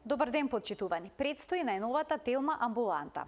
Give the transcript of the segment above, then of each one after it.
Добар ден, почитувани. Предстои најновата телма амбуланта.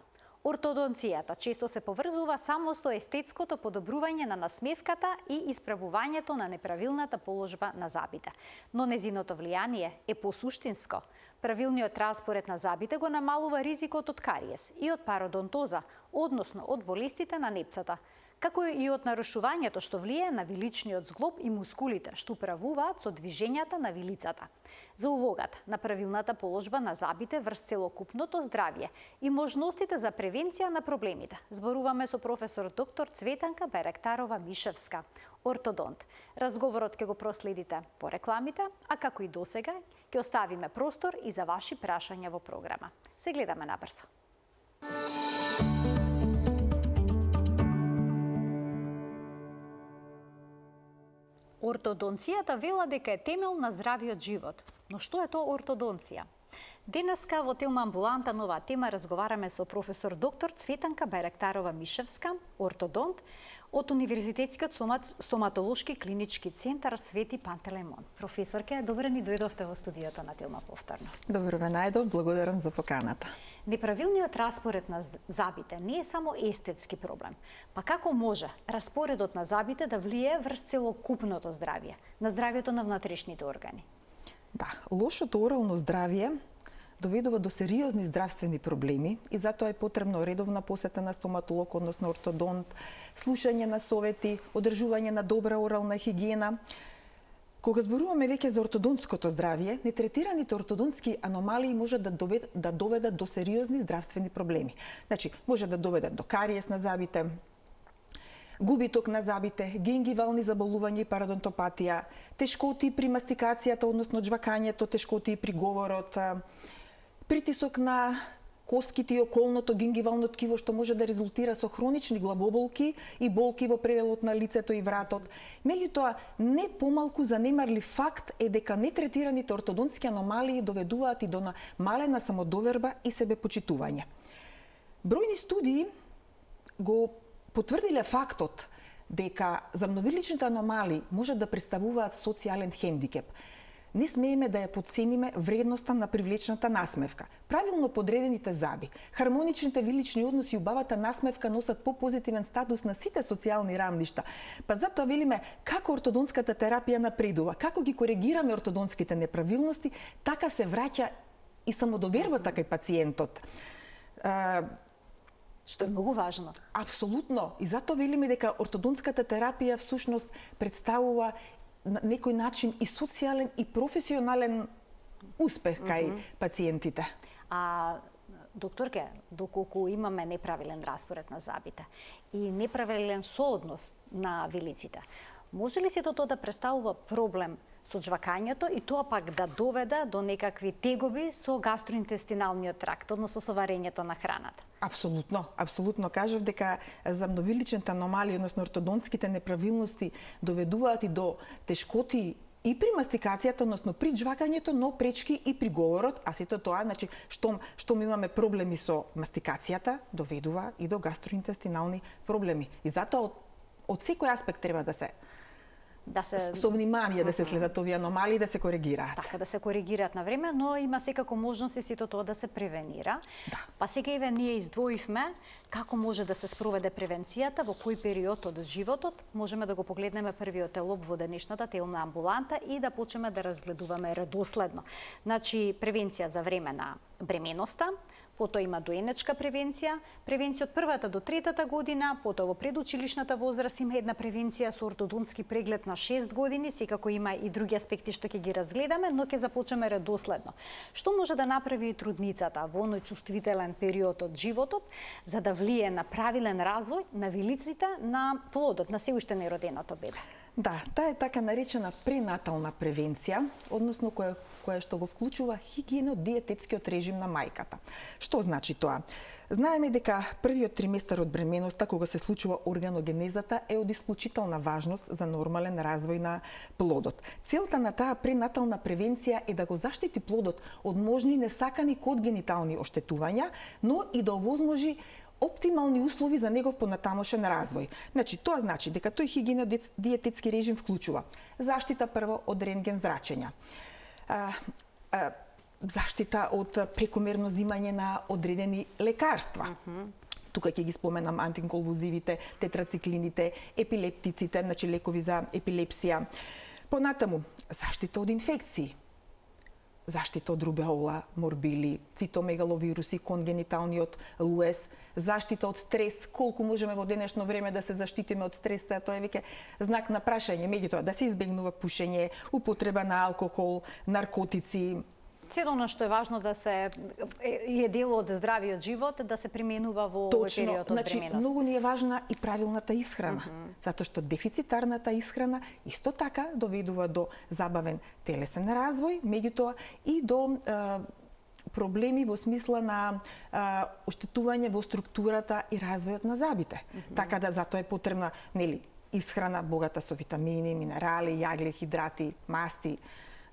Ортодонцијата често се поврзува само со естетското подобрување на насмевката и исправувањето на неправилната положба на забите. Но незиното влијание е посуштинско. Правилниот распоред на забите го намалува ризикот од кариес и од пародонтоза, односно од болестите на непцата, како и од нарушувањето што влијае на виличниот зглоб и мускулите, што управуваат со движењата на вилицата. За улогата на правилната положба на забите врз целокупното здравје и можностите за превенција на проблемите, зборуваме со професор доктор Цветанка Байрактарова-Мишевска, ортодонт. Разговорот ќе го проследите по рекламите, а како и досега, ќе оставиме простор и за ваши прашања во програма. Се гледаме набрзо. Ортодонцијата вела дека е темел на здравиот живот. Но што е тоа ортодонција? Денеска во телма амбуланта нова тема разговараме со професор доктор Цветанка Байрактарова-Мишевска, ортодонт, од Универзитетскиот стоматолошки клинички центар Свети Пантелеймон. Професорке, добре ни дојдовте во студиото на телма повторно. Добро ме најдов, благодарам за поканата. Неправилниот распоред на забите не е само естетски проблем. Па како може распоредот на забите да влијае врз целокупното здравје, на здравјето на внатрешните органи? Да, лошото орално здравје доведува до сериозни здравствени проблеми и затоа е потребно редовна посета на стоматолог, односно ортодонт, слушање на совети, одржување на добра орална хигиена. Кога зборуваме веќе за ортодонтското здравје, нетретираните ортодонтски аномалии може да доведат до сериозни здравствени проблеми. Значи, може да доведат до кариес на забите, губиток на забите, гингивални заболувања и пародонтопатија, тешкоти при мастикацијата, односно джвакањето, тешкоти при говорот, притисок на коските и околното гингивално ткиво што може да резултира со хронични главоболки и болки во пределот на лицето и вратот. Меѓутоа, не помалку занемарлив факт е дека нетретираните ортодонтски аномалии доведуваат и до намалена самодоверба и себепочитување. Бројни студии го потврдиле фактот дека замновиличните аномалии може да представуваат социјален хендикеп. Не смееме да ја подцениме вредноста на привлечната насмевка. Правилно подредените заби, хармоничните вилични односи и убавата насмевка носат попозитивен статус на сите социјални рамништа. Па затоа велиме како ортодонтската терапија напредува, како ги коригираме ортодонтските неправилности, така се враќа и самодовербата кај пациентот. Што е многу важно. Апсолутно. И затоа велиме дека ортодонтската терапија всушност представува на некој начин и социјален и професионален успех кај пациентите. А докторке, доколку имаме неправилен распоред на забите и неправилен сооднос на вилиците, може ли сето тоа да представува проблем со джвакањето и тоа пак да доведе до некакви тегоби со гастроинтестиналниот тракт, односно со варењето на храната? Апсолутно, апсолутно. Кажав дека замновиличните аномалии, односно ортодонтските неправилности доведуваат и до тешкоти и при мастикацијата, односно при джвакањето, но пречки и при говорот, а сето тоа, значи, штом имаме проблеми со мастикацијата, доведува и до гастроинтестинални проблеми. И затоа од секој аспект треба да се со внимание да се следат овие аномалии, да се коригираат. Така, да се коригираат на време, но има секако можност и сето тоа да се превенира. Да. Па сега еве ние издвоивме како може да се спроведе превенцијата, во кој период од животот. Можеме да го погледнеме првиот елоп во денешната телна амбуланта и да почнеме да разгледуваме редоследно. Значи, превенција за време на бременоста, потоа има доенечка превенција, превенција од првата до третата година, потоа во предучилишната возраст има една превенција со ортодонтски преглед на 6 години, секако има и други аспекти што ќе ги разгледаме, но ќе започнеме редоследно. Што може да направи и трудницата во оној чувствителен период од животот за да влие на правилен развој на вилиците на плодот, на се уште нероденото бебе? Да, таа е така наречена пренатална превенција, односно која што го вклучува хигиено-диететскиот режим на мајката. Што значи тоа? Знаеме дека првиот триместар од бременоста, кога се случува органогенезата, е од исклучителна важност за нормален развој на плодот. Целта на таа пренатална превенција е да го заштити плодот од можни несакани кодгенитални оштетувања, но и да овозможи оптимални услови за негов понатамошен развој. Значи, тоа значи дека тој хигиено-диететски режим вклучува заштита прво од рентген зрачења, заштита од прекомерно зимање на одредени лекарства. Тука ќе ги споменам антиконвулзивите, тетрациклините, епилептиците, значи лекови за епилепсија. Понатаму, заштита од инфекции. Заштита од рубеола, морбили, цитомегаловируси, конгениталниот луес, заштита од стрес, колку можеме во денешно време да се заштитиме од стрес, тоа е веќе знак на прашање, меѓутоа да се избегнува пушење, употреба на алкохол, наркотици. Цело она што е важно да се е дел од здравиот живот, да се применува во овој период од бременост. Многу ни е важна и правилната исхрана, затоа што дефицитарната исхрана исто така доведува до забавен телесен развој, меѓутоа и до проблеми во смисла на оштетување во структурата и развојот на забите. Така да затоа е потребна, нели, исхрана богата со витамини, минерали, јагле, хидрати, масти,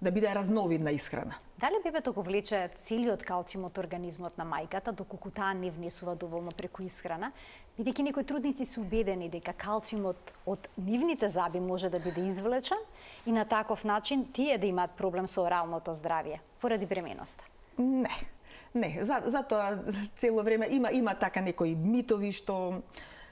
да биде разновидна исхрана. Дали бебето го влече целиот калциум од организмот на мајката, доколку таа не внесува доволно преку исхрана, бидејќи некои трудници се убедени дека калциумот од нивните заби може да биде извлечен и на таков начин тие да имаат проблем со оралното здравје поради бременоста? Не, затоа цело време има така некои митови што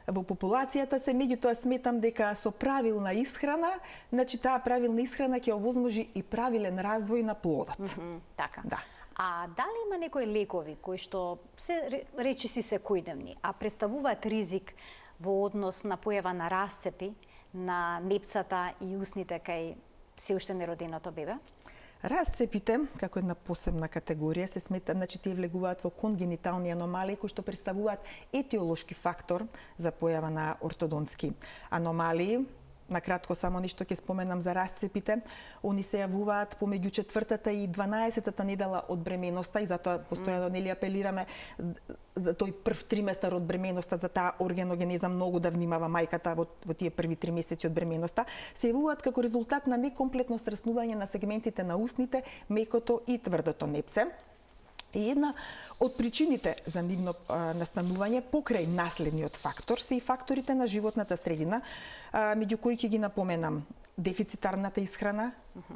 во популацијата се, меѓутоа сметам дека со правилна исхрана, значи таа правилна исхрана ќе овозможи и правилен развој на плодот. Така. Да. А дали има некои лекови кои што се речиси секојдневни, а представуваат ризик во однос на појава на расцепи на непцата и усните кај се уште нероденото бебе? Расцепите, како една посебна категорија, се смета, значи тие влегуваат во конгенитални аномалии кои што представуваат етиолошки фактор за појава на ортодонтски аномалии. Накратко само нешто ќе споменам за расцепите. Они се јавуваат помеѓу 4-та и 12-та недела од бременоста и затоа постојано нели апелираме за тој прв триместар од бременоста, за таа органогенеза многу да внимава мајката во тие први 3 месеци од бременоста. Се јавуваат како резултат на некомплетно стреснување на сегментите на устните, мекото и тврдото непце. И една од причините за нивно настанување покрај наследниот фактор се и факторите на животната средина, меѓу кои ќе ги напоменам дефицитарната исхрана,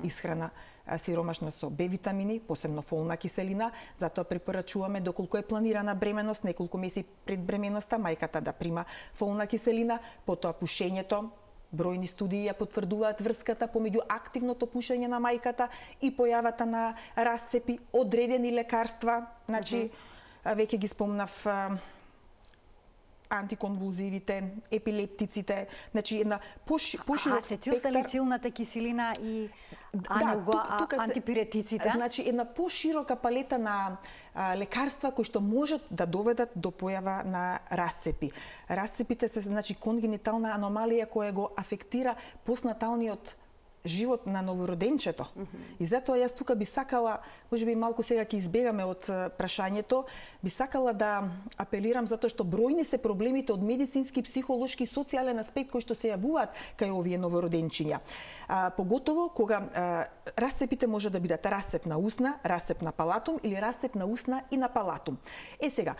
исхрана сиромашна со Б витамини, посебно фолна киселина, затоа препорачуваме доколку е планирана бременост, неколку месеци пред бременоста, мајката да прима фолна киселина, потоа пушењето. Бројни студии ја потврдуваат врската помеѓу активното пушење на мајката и појавата на расцепи, одредени лекарства, значи веќе ги спомнав антиконвулзивите, епилептиците, значи една поширок спектар. Ацетилсалицилната киселина и антипиретиците. Значи една поширока палета на лекарства кои што можат да доведат до појава на расцепи. Расцепите се значи конгенитална аномалија која го афектира постнаталниот живот на новороденчето. И затоа јас тука би сакала, можеби малку сега ќе избегаме од прашањето, би сакала да апелирам затоа што бројни се проблемите од медицински, психолошки и социјален аспект кои што се јавуваат кај овие новороденчиња. Поготово кога расцепите може да бидат расцеп на усна, расцеп на палатум или расцеп на усна и на палатум. Сега,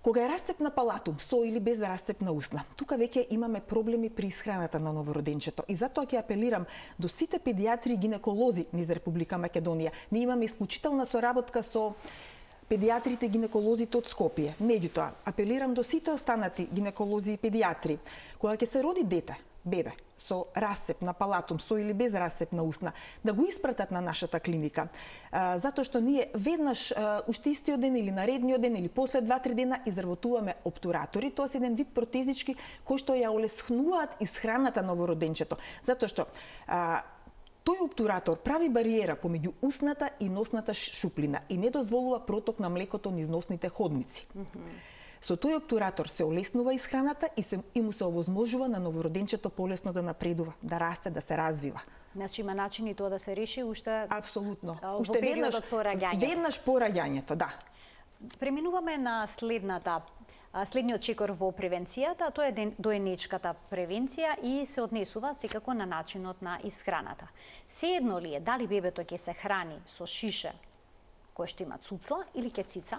кога е расцеп на палатум, со или без расцеп на усна, тука веќе имаме проблеми при исхраната на новороденчето. И затоа ќе апелирам до сите педиатри и гинеколози низ Република Македонија. Ние имаме исклучителна соработка со педиатрите и гинеколозите од Скопје. Меѓутоа, апелирам до сите останати гинеколози и педиатри, кога ќе се роди дете, бебе, со расцеп на палатум, со или без расцеп на усна, да го испратат на нашата клиника. Затоа што ние веднаш уште истиот ден или наредниот ден или после 2-3 дена изработуваме обтуратори, тоа е еден вид протезички кои што ја олеснуваат исхраната новороденчето. Затоа што тој обтуратор прави бариера помеѓу устната и носната шуплина и не дозволува проток на млекото низ носните ходници. Со тој обтуратор се олеснува исхраната и му се овозможува на новороденчето полесно да напредува, да расте, да се развива. Значи има начини тоа да се реши уште апсолутно. Уште периодот по раѓањето. Веднаш по раѓањето, да. Преминуваме на следниот чекор во превенцијата, тоа е доенечката превенција и се однесува секако на начинот на исхраната. Seедно ли е дали бебето ќе се храни со шише кои што има цуцла или ќе цица?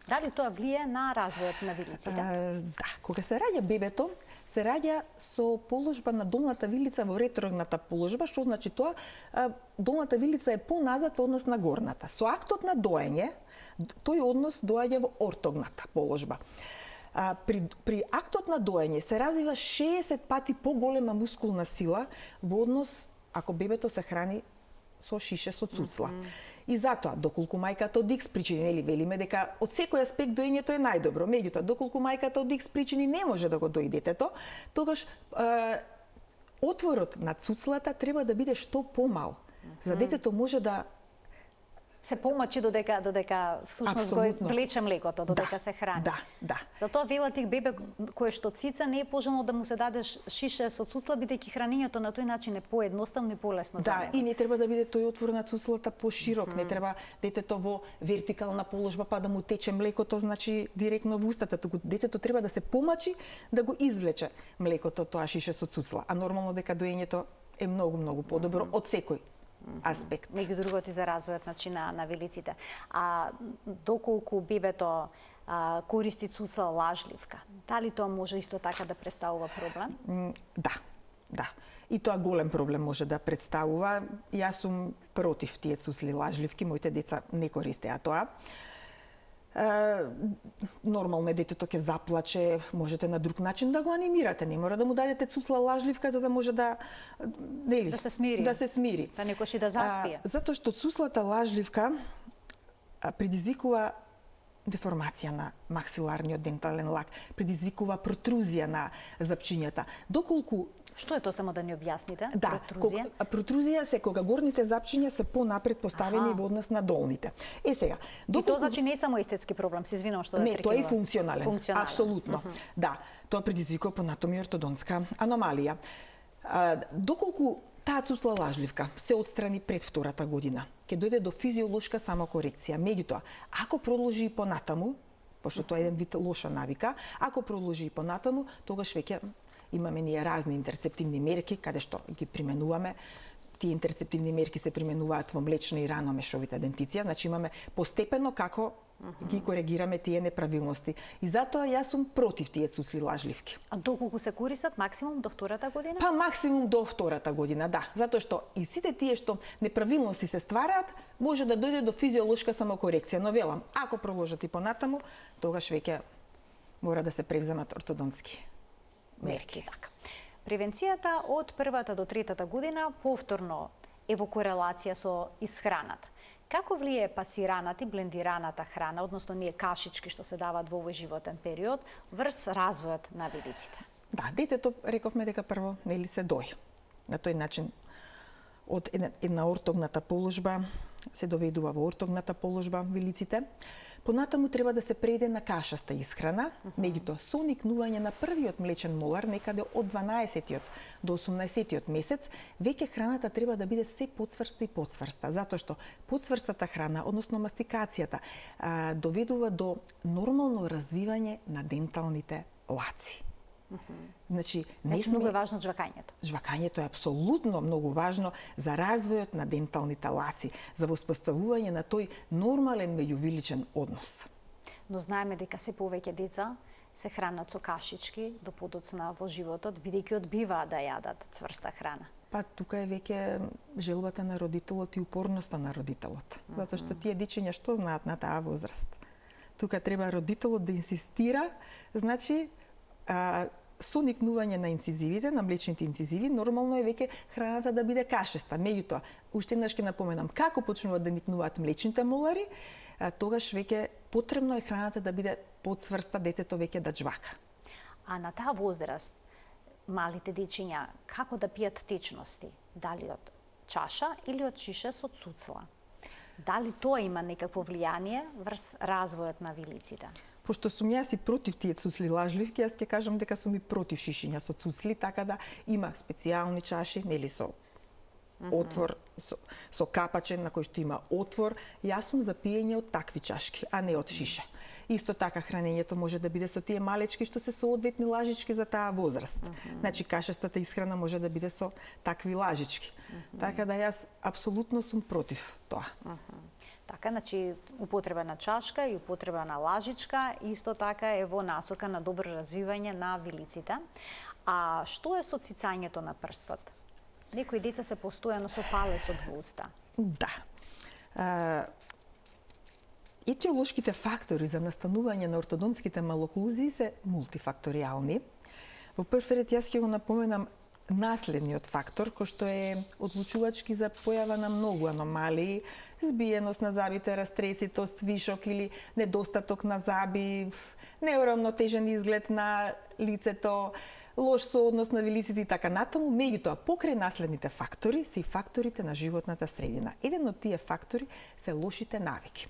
Дали тоа влие на развојот на вилиците? Да, кога се раѓа бебето, се раѓа со положба на долната вилица во ретроградната положба, што значи тоа долната вилица е поназад во однос на горната. Со актот на доење, тој однос доаѓа во ортогната положба. При актот на доење се развива 60 пати поголема мускулна сила во однос ако бебето се храни со шише со цуцла. И затоа, доколку мајката од X причини, нели велиме дека од секој аспект доењето е најдобро, меѓутоа доколку мајката од X причини не може да го дои детето, тогаш отворот на цуцлата треба да биде што помал. За детето може да се помачи додека всушност го влече млекото, додека се храни. Да. Затоа велат и бебе кое што цица не е пожелно да му се даде шише со цуцла, бидејќи хранењето на тој начин е поедноставно и полесно за него. Да, и не треба да биде тој отвор на цуцлата поширок, не треба детето во вертикална положба па да му тече млекото, значи директно во устата, туку детето треба да се помачи да го извлече млекото тоа шише со цуцла, а нормално дека доењето е многу подобро од секој аспект. Меѓу другото и за развојот на вилиците. А доколку бебето користи цуцла лажливка, дали тоа може исто така да представува проблем? Да. И тоа голем проблем може да представува. Јас сум против тие цуцли лажливки, моите деца не користеа тоа. Нормално е детето ќе заплаче, можете на друг начин да го анимирате, не мора да му дадете цуцла лажливка за да може да се смири. Да некош и да заспие. Затоа што цуцлата лажливка предизвикува деформација на максиларниот дентален лак, предизвикува протрузија на запчињата. Доколку Што е тоа, само да ни објасните? Да, протрузија се кога горните запчиња се понапред поставени во однос на долните. Сега, доколку... И тоа значи не е само естетски проблем, се извинувам што да прекинувам. Не, тоа е функционален. Апсолутно. Да, тоа предизвикува по анатомија ортодонтска аномалија. Доколку таа цуцла лажливка се отстрани пред втората година, ќе дојде до физиолошка самокорекција. Меѓутоа, ако продолжи и понатаму, пошто тоа е еден вид лоша навика, ако продолжи и понатаму, тогаш веќе имаме ние разни интерцептивни мерки, каде што ги применуваме. Тие интерцептивни мерки се применуваат во млечна и рано мешовита дентиција, значи имаме постепено како ги коригираме тие неправилности. И затоа јас сум против тие цуцли лажливки. А доколку се користат максимум до втората година? Па максимум до втората година, да. Затоа што и сите тие што неправилности се ствараат, може да дојде до физиолошка самокорекција. Но велам, ако продолжат и понатаму, тогаш веќе мора да се превземат ортодонтски мерки. Така. Превенцијата од првата до третата година повторно е во корелација со исхраната. Како влие пасираната и блендираната храна, односно ние кашички што се даваат во овој животен период, врз развојот на вилиците? Да, детето рековме дека прво нели се дои. На тој начин од една ортогната положба се доведува во ортогната положба вилиците. Понатаму треба да се преде на кашаста исхрана, меѓутоа со никнување на првиот млечен молар, некаде од 12-тиот до 18-тиот месец, веќе храната треба да биде се подсврста и подсврста, затоа што подсврстата храна, односно мастикацијата, доведува до нормално развивање на денталните лаци. Значи, многу е важно жвакањето. Жвакањето е апсолутно многу важно за развојот на денталните лаци, за воспоставување на тој нормален меѓувиличен однос. Но знаеме дека се повеќе деца се хранат со кашички до подоцна во животот, бидејќи одбиваат да јадат цврста храна. Па тука е веќе желбата на родителот и упорноста на родителот. Затоа што тие дечиња што знаат на таа возраст? Тука треба родителот да инсистира, значи со никнување на инцизивите, на млечните инцизиви, нормално е веќе храната да биде кашеста. Меѓутоа, уште еднаш ќе напоменам, како почнуваат да никнуваат млечните молари, тогаш веќе потребно е храната да биде подсврста, детето веќе да џвака. А на таа возраст, малите дечиња, како да пијат течности? Дали од чаша или од шише со цуцла? Дали тоа има некакво влијание врз развојот на вилиците? Пошто сум јас и против тие цуцли лажливки, јас ќе кажам дека сум и против шишиња со цуцли, така да има специјални чаши, нели со отвор, со капаче на кој што има отвор. Јас сум за пиење од такви чашки, а не од шише. Исто така хранењето може да биде со тие малечки што се соодветни лажички за таа возраст. Значи кашестата исхрана може да биде со такви лажички. Така да јас апсолутно сум против тоа. Така Така, значи употреба на чашка и употреба на лажичка исто така е во насока на добро развивање на вилиците. А што е со цицањето на прстот? Некои деца се постојано со палецот во уста. Да. Етиолошките фактори за настанување на ортодонтските малоклузии се мултифакторијални. Во прв ред јас ќе го напоменам наследниот фактор, кој што е одлучувачки за појава на многу аномалии, збиеност на забите, растреситост, вишок или недостаток на заби, неурамнотежен изглед на лицето, лош сооднос на вилиците и така натаму. Меѓутоа, покрај наследните фактори се и факторите на животната средина. Еден од тие фактори се лошите навики.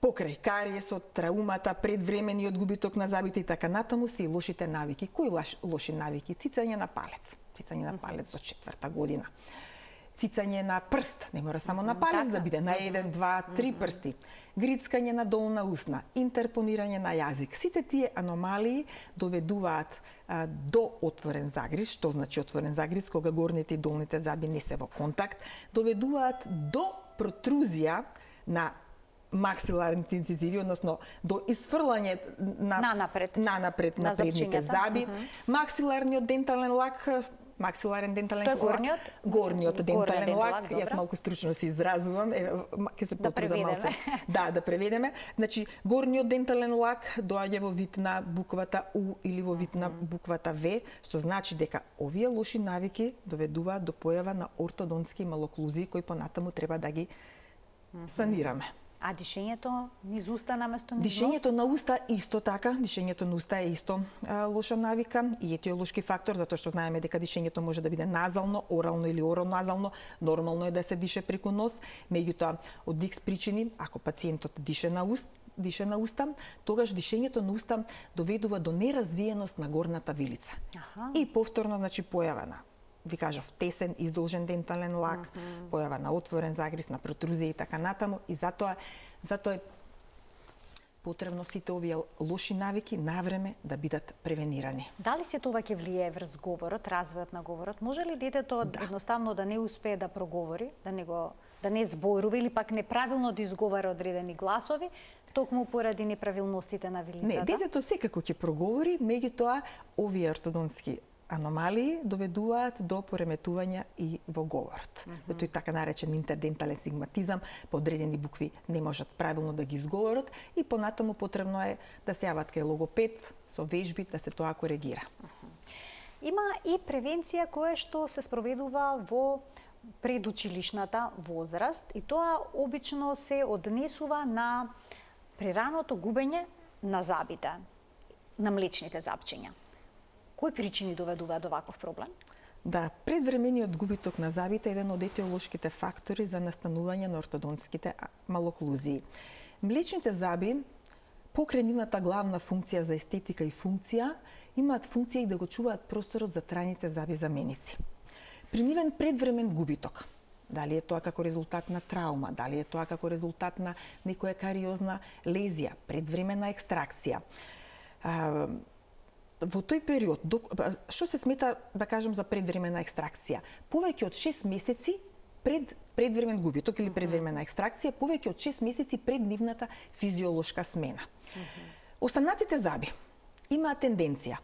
Покрај кариесот, траумата, предвремениот губиток на забите и така натаму се и лошите навики. Кои лоши навики? Цицање на палец. Цицање на палец до 4-та година. Цицање на прст, не мора само на палец да биде, на 1, 2, 3 прсти. Грицкање на долна усна, интерпонирање на јазик. Сите тие аномалии доведуваат до отворен загриз, што значи отворен загриз, кога горните и долните заби не се во контакт, доведуваат до протрузија на максиларните инцизиви, односно до исфрлање нанапред на предните заби. Максиларниот дентален лак, максиларен дентален лак, горниот дентален лак, јас малку стручно се изразувам, ќе се потрудам малце. Да преведеме. Значи, горниот дентален лак доаѓа во вид на буквата У или во вид на буквата В, што значи дека овие лоши навики доведуваат до појава на ортодонтски малоклузии кои понатаму треба да ги санираме. А дишењето низ уста наместо низ нос? Дишењето на уста исто така, дишењето на уста е исто лоша навика и етиолошки фактор, затоа што знаеме дека дишењето може да биде назално, орално или ороназално, нормално е да се дише преку нос, меѓутоа од X причини, ако пациентот дише на уста, тогаш дишењето на уста доведува до неразвиеност на горната вилица. И повторно, значи, појава на, ви кажав, тесен, издолжен дентален лак, појава на отворен загриз, на протрузија и така натаму, и затоа е потребно сите овие лоши навики навреме да бидат превенирани. Дали се тоа ќе влијае врз говорот, развојот на говорот? Може ли детето едноставно да не успее да проговори, да не зборува или пак неправилно да изговара одредени гласови, токму поради неправилностите на вилицата? Не, детето секако ќе проговори, меѓутоа овие ортодонтски аномалии доведуваат до пореметување и во говорот. Тој така наречен интердентален сигматизам, по одредени букви не можат правилно да ги изговорат и понатаму потребно е да се јават кај логопед со вежби да се тоа коригира. Има и превенција која што се спроведува во предучилишната возраст и тоа обично се однесува на прераното губење на забите, на млечните запчиња. Кои причини доведуваат до ваков проблем? Да, предвремениот губиток на забите е еден од етиолошките фактори за настанување на ортодонтските малоклузии. Млечните заби, покрај нивната главна функција за естетика и функција, имаат функција и да го чуваат просторот за трајните заби заменици. При нивен предвремен губиток, дали е тоа како резултат на траума, дали е тоа како резултат на некоја кариозна лезија, предвремена екстракција, во тој период, што се смета, да кажем, за предвремена екстракција? Повеќе од 6 месеци пред предвремен губиток или предвремена екстракција, повеќе од 6 месеци пред нивната физиолошка смена. Останатите заби имаат тенденција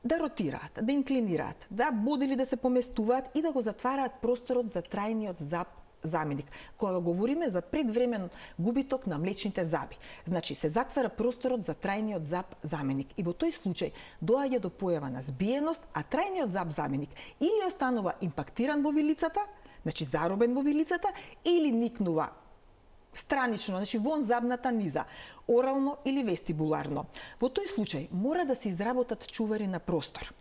да ротираат, да инклинираат, да бодили да се поместуваат и да го затвараат просторот за трајниот зап заменик. Кога говориме за предвремен губиток на млечните заби, значи се затвара просторот за трајниот зап заменик и во тој случај доаѓа до појава на збиеност, а трајниот зап заменик или останува импактиран во вилицата, значи заробен во вилицата, или никнува странично, значи вон забната низа, орално или вестибуларно. Во тој случај мора да се изработат чувари на простор.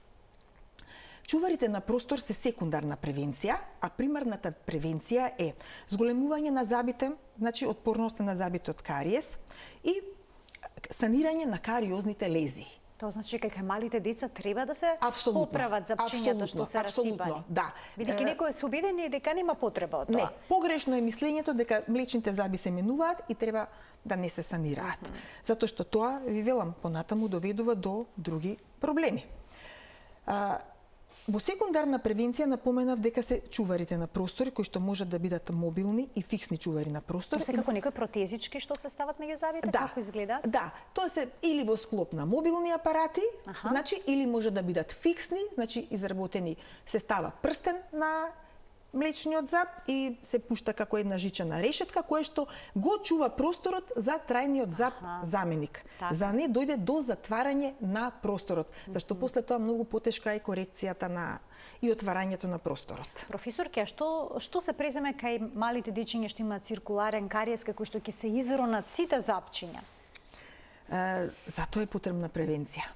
Чуварите на простор се секундарна превенција, а примарната превенција е зголемување на забите, значи отпорноста на забите од кариес и санирање на кариозните лезии. Тоа значи дека малите деца треба да се поправат запчињата што се расипани. Да. Бидејќи некои се убедени дека нема потреба од тоа. Не, погрешно е мислењето дека млечните заби се менуваат и треба да не се санираат. Затоа што тоа, ви велам, понатаму доведува до други проблеми. Во секундарна превенција напоменав дека се чуварите на простори кои што можат да бидат мобилни и фиксни чувари на простор. Секако некои протезички што се стават меѓу забите, Да, како изгледаат? да, тоа се или во склоп на мобилни апарати, значи или може да бидат фиксни, значи изработени, се става прстен на млечниот зап и се пушта како една жичена решетка која што го чува просторот за трајниот зап заменик. Така. За не дојде до затварање на просторот, зашто после тоа многу потешка е корекцијата на и отварањето на просторот. Професорке, а што се преземе кај малите дечиња што имаат циркуларен кариес, како што ќе се изронат сите запчиња? Затоа е потребна превенција.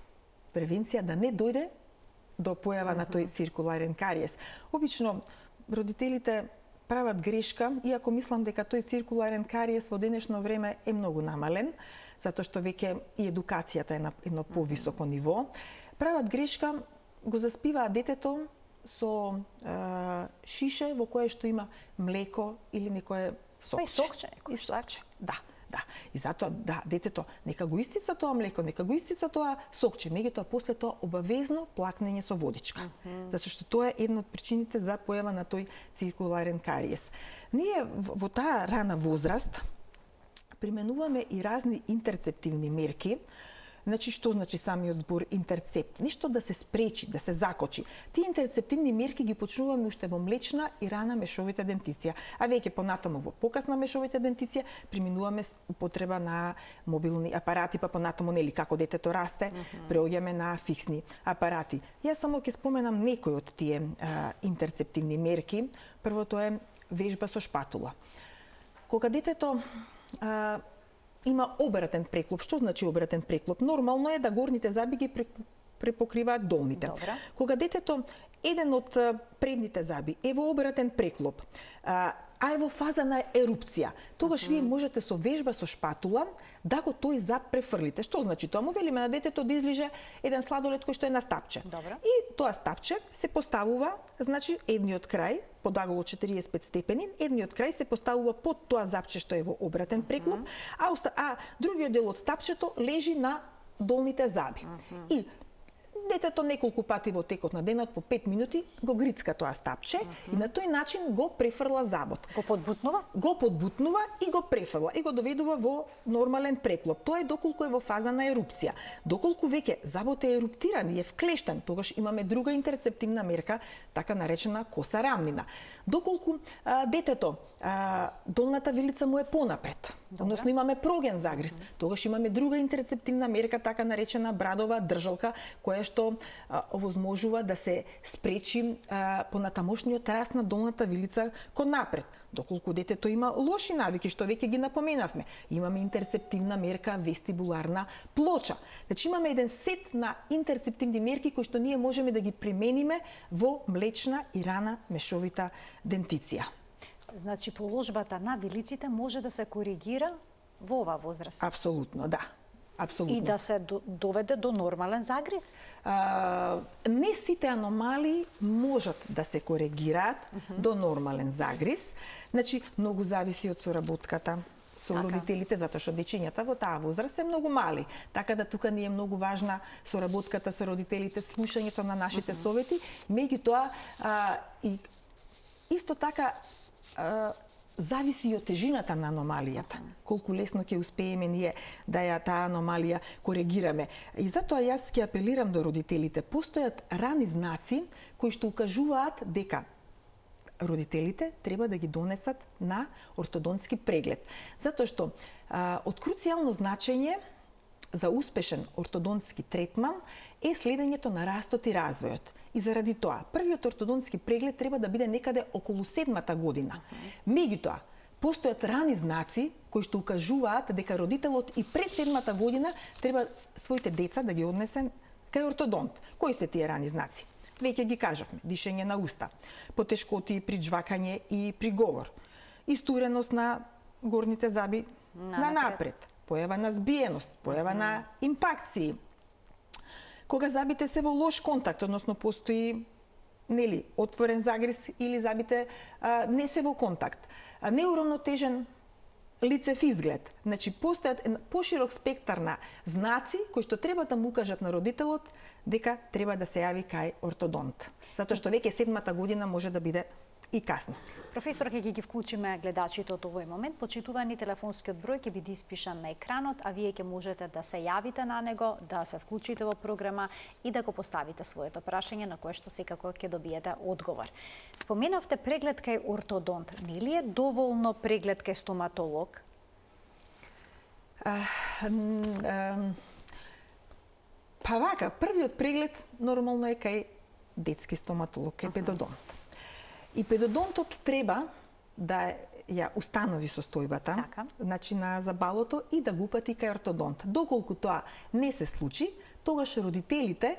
Превенција да не дојде до појава на тој циркуларен кариес. Обично родителите прават грешка, иако мислам дека тој циркуларен кариес во денешно време е многу намален, затоа што веќе и едукацијата е на едно повисоко ниво. Прават грешка, го заспиваат детето со шише во кое што има млеко или некое сокче. сокче, И сокче, да. Да, и затоа да детето нека го истица тоа млеко, нека го истица тоа сокче, меѓутоа после тоа обавезно плакнење со водичка. Затоа што тоа е една од причините за појава на тој циркуларен кариес. Ние во таа рана возраст применуваме и разни интерцептивни мерки. Значи, што значи самиот збор интерцепт? Ништо да се спречи, да се закочи. Тие интерцептивни мерки ги почнуваме уште во млечна и рана мешовита дентиција. А веќе понатаму во покасна мешовита дентиција применуваме употреба на мобилни апарати, па понатаму нели како детето расте, преоѓаме на фиксни апарати. Јас само ќе споменам некои од тие интерцептивни мерки. Првото е вежба со шпатула. Кога детето има обратен преклоп. Што значи обратен преклоп? Нормално е да горните заби ги препокриваат долните. Добра. Кога детето еден од предните заби е во обратен преклоп, а е во фаза на ерупција, тогаш вие можете со вежба со шпатула да го тој зап префрлите. Што значи тоа? Му велиме на детето да излиже еден сладолед кој што е на стапче. Добра. И тоа стапче се поставува, значи едниот крај под аголо 45 степени, едниот крај се поставува под тоа запче што е во обратен преклоп, а другиот дел од стапчето лежи на долните заби. И детето неколку пати во текот на денот по 5 минути го грицка тоа стапче и на тој начин го префрла забот. Го подбутнува? Го подбутнува и го префрла и го доведува во нормален преклоп. Тоа е доколку е во фаза на ерупција. Доколку веќе забот е еруптиран и е вклештен, тогаш имаме друга интерцептивна мерка, така наречена коса рамнина. Доколку детето долната вилица му е понапред, односно имаме проген загриз, тогаш имаме друга интерцептивна мерка, така наречена брадова држалка, која што овозможува да се спречи понатамошниот раст на долната вилица кон напред. Доколку детето има лоши навики, што веќе ги напоменавме, имаме интерцептивна мерка вестибуларна плоча. Значи имаме еден сет на интерцептивни мерки кои што ние можеме да ги примениме во млечна и рана мешовита дентиција. Значи положбата на вилиците може да се коригира во оваа возраст. Апсолутно, да. Апсолутно. И да се доведе до нормален загриз? Не сите аномалии можат да се коригираат до нормален загриз. Значи, многу зависи од соработката со родителите, затоа што дечињата во таа возраст се многу мали. Така да тука ни е многу важна соработката со родителите, слушањето на нашите совети, меѓутоа и исто така зависи и од тежината на аномалијата. Колку лесно ќе успееме ние да ја таа аномалија коригираме. И затоа јас ќе апелирам до родителите. Постојат рани знаци кои што укажуваат дека родителите треба да ги донесат на ортодонтски преглед. Затоа што од круцијално значење за успешен ортодонтски третман е следењето на растот и развојот. И заради тоа, првиот ортодонтски преглед треба да биде некаде околу 7-та година. Меѓутоа, постојат рани знаци кои што укажуваат дека родителот и пред 7-та година треба своите деца да ги однесе кај ортодонт. Кои се тие рани знаци? Веќе ги кажавме: дишење на уста, потешкоти при жвакање и при говор, истуреност на горните заби на напред, појава на збиеност, појава на импакции. Кога забите се во лош контакт, односно постои отворен загриз или забите не се во контакт. Неуравнотежен лицев изглед. Значи, постојат поширок спектар на знаци кои што треба да му укажат на родителот дека треба да се јави кај ортодонт. Затоа што веќе 7-та година може да биде и касно. Професор, ќе ги вклучиме гледачите од овој момент. Почитувани, телефонскиот број ќе биде испишан на екранот, а вие ќе можете да се јавите на него, да се вклучите во програма и да го поставите своето прашање на кое што секако ќе добиете одговор. Споменавте преглед кај ортодонт. Нели е доволно преглед кај стоматолог? Па вака, првиот преглед нормално е кај детски стоматолог, кај педодонт. И педодонтот треба да ја установи состојбата, значи на забалото, и да го упати кај ортодонт. Доколку тоа не се случи, тогаш родителите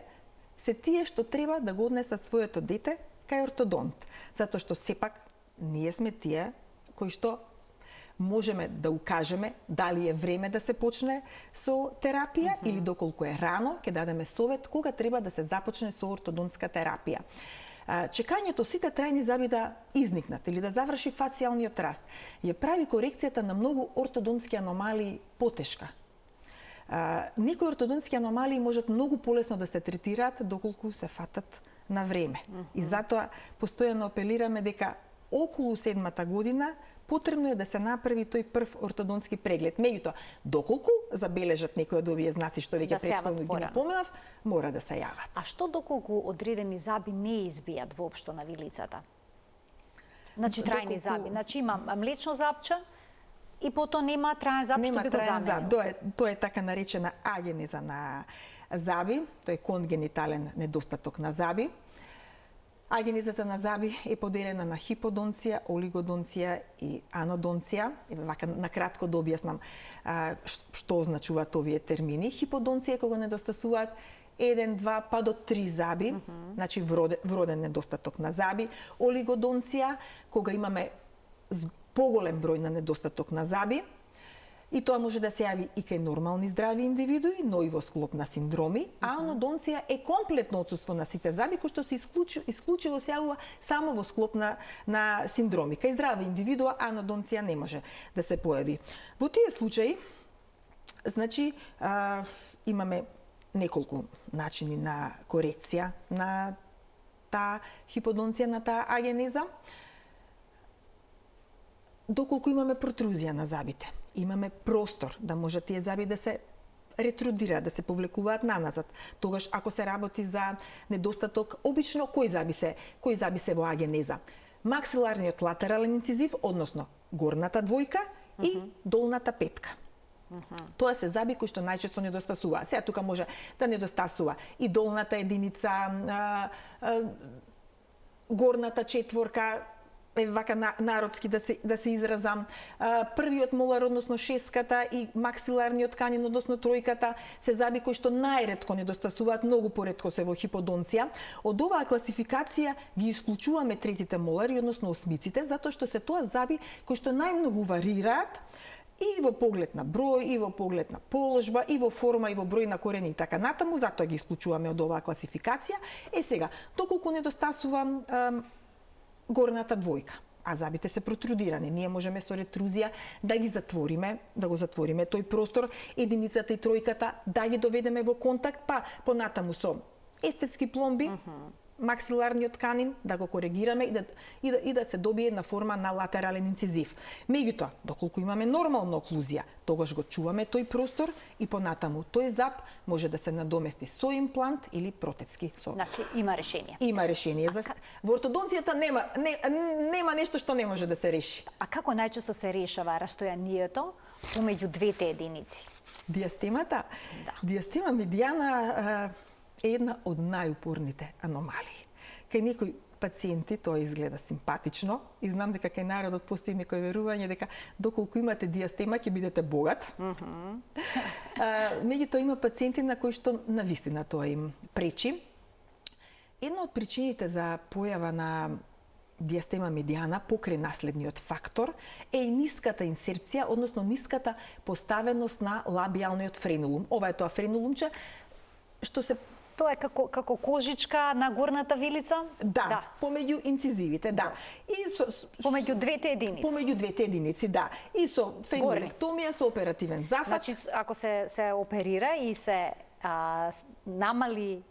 се тие што треба да го однесат своето дете кај ортодонт, затоа што сепак ние сме тие кои што можеме да укажеме дали е време да се почне со терапија или доколку е рано, ќе дадеме совет кога треба да се започне со ортодонтска терапија. Чекањето сите трајни заби да изникнат или да заврши фацијалниот раст ја прави корекцијата на многу ортодонтски аномалии потешка. Некои ортодонтски аномалии можат многу полесно да се третираат доколку се фатат на време. И затоа постојано апелираме дека околу 7-та година потребно е да се направи тој прв ортодонтски преглед. Меѓутоа, доколку забележат некои од овие знаци што веќе претходно ги напоменав, мора да се јават. А што доколку одредени заби не избијат воопшто на вилицата? Значи трајни заби. Значи има млечно запче и потоа нема траен зап што би го заменил. Тоа е така наречена агенеза на заби, тоа е конгенитален недостаток на заби. Агенезата на заби е поделена на хиподонција, олигодонција и анодонција. Вака накратко да објаснам што означуваат овие термини. Хиподонција кога недостасуваат 1, 2 па до 3 заби, значи вроден недостаток на заби. Олигодонција кога имаме поголем број на недостаток на заби. И тоа може да се јави и кај нормални здрави индивидуи, но и во склоп на синдроми, а анодонција е комплетно отсуство на сите заби, кој што се исклучиво се јавува само во склоп на синдроми. Кај здрави индивидуа анодонција не може да се појави. Во тие случаи, значи, имаме неколку начини на корекција на таа хиподонција, на таа агенеза. Доколку имаме протрузија на забите, имаме простор да може тие заби да се ретрудираат, да се повлекуваат наназад. Тогаш ако се работи за недостаток, обично кои заби се во агенеза? Максиларниот латерален инцизив, односно горната двојка и долната петка. Тоа се заби кои што најчесто недостасува. Сега тука може да недостасува и долната единица, горната четворка, вака народски да се изразам, првиот молар, односно шеската, и максиларниот тканин, односно тројката, се заби кои што најретко недостасуваат, многу поретко се во хиподонција. Од оваа класификација ги исклучуваме третите молари, односно осмиците, затоа што се тоа заби кои што најмногу варираат и во поглед на број, и во поглед на положба, и во форма, и во број на корени и така натаму, затоа ги исклучуваме од оваа класификација. Сега, доколку недостасува горната двојка, а забите се протрудирани, ние можеме со ретрузија да ги затвориме, да го затвориме тој простор, единицата и тројката да ги доведеме во контакт, па понатаму со естетски пломби, максиларниот тканин да го коригираме и да се добие една форма на латерален инцизив. Меѓутоа, доколку имаме нормална оклузија, тогаш го чуваме тој простор и понатаму тој зап може да се надомести со имплант или протетски. Значи има решение. Има решение. Во ортодонцијата нема нешто што не може да се реши. А како најчесто се решава растојанието помеѓу двете единици? Диастемата? Да. Диастема медијана е една од најупорните аномалии. Кај некои пациенти тоа изгледа симпатично и знам дека кај народот постои некој верување дека доколку имате диастема ќе бидете богат. Меѓутоа има пациенти на кои што навистина тоа им пречи. Една од причините за појава на диастема медијана покрај наследниот фактор е и ниската инсерција, односно ниската поставеност на лабијалниот френулум. Ова е тоа френулумче што се Тоа е како кожичка на горната вилица? Да, помеѓу инцизивите, да. И помеѓу двете единици. Помеѓу двете единици, да. И со френолектомија, со оперативен зафат. Значи, ако се оперира и се намали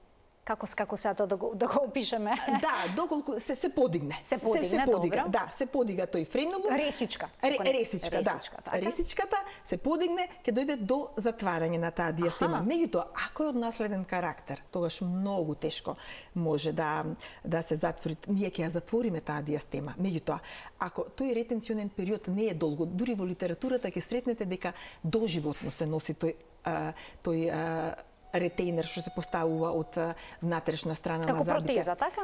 како се тоа да го опишеме? Да, доколку се подигне. Се подига, да, се подига тој френулум. Ресичка. Ресичка, да. Ресичката се подигне, ќе дојде до затварање на таа диастема. Меѓутоа, ако е од наследен карактер, тогаш многу тешко може да се затвори. Ние ќе ја затвориме таа диастема. Меѓутоа, ако тој ретенционен период не е долго, дури во литературата ќе сретнете дека доживотно се носи тој ретейнер што се поставува од внатрешна страна на забите. Како протеза, така?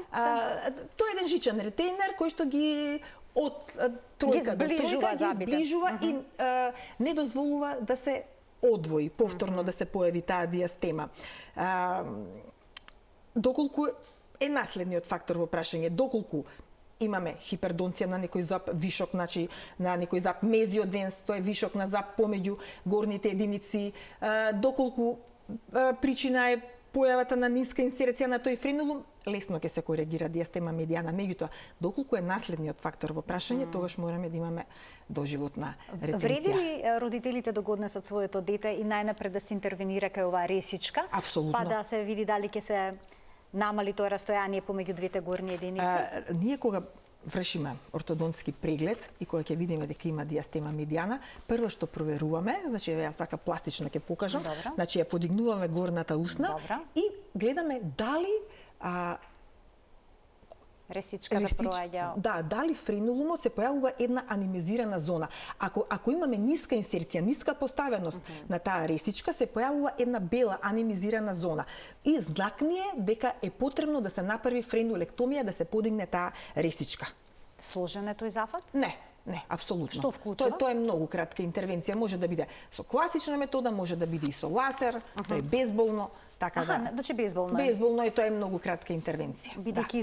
Тоа е еден жичен ретейнер кој што ги од тројка до тројка ги зближува и не дозволува да се одвои, повторно да се појави таа диастема. Доколку е наследниот фактор во прашање, доколку имаме хипердонција на некој зап вишок, значи на некој зап мезиоденс, тоа е вишок на зап помеѓу горните единици, доколку причина е појавата на ниска инсерција на тој френулум, лесно ќе се коригира диастема медијана. Меѓутоа, доколку е наследниот фактор во прашање, тогаш мораме да имаме доживотна ретенција. Вреди ли родителите да го однесат своето дете и најнапред да се интервенира кај оваа ресичка? Апсолутно. Па да се види дали ќе се намали тоа растојание помеѓу двете горни единици? Ние кога вршиме ортодонтски преглед и кога ќе видиме дека има диастема медијана, прво што проверуваме, значи јас така пластично ќе покажам, значи ја подигнуваме горната усна и гледаме дали ресичката проаѓа. Да, дали френулумот се појавува една анемизирана зона. Ако имаме ниска инсерција, ниска поставеност на таа ресичка, се појавува една бела анемизирана зона. И знак ни е дека е потребно да се направи френолектомија да се подигне таа ресичка. Сложен е тој зафат? Не, апсолутно. Што вклучува? Тоа е многу кратка интервенција, може да биде со класична метода, може да биде и со лазер, тоа е безболно. Така да. Значи безболно. Безболно е, тоа е многу кратка интервенција. Бидејќи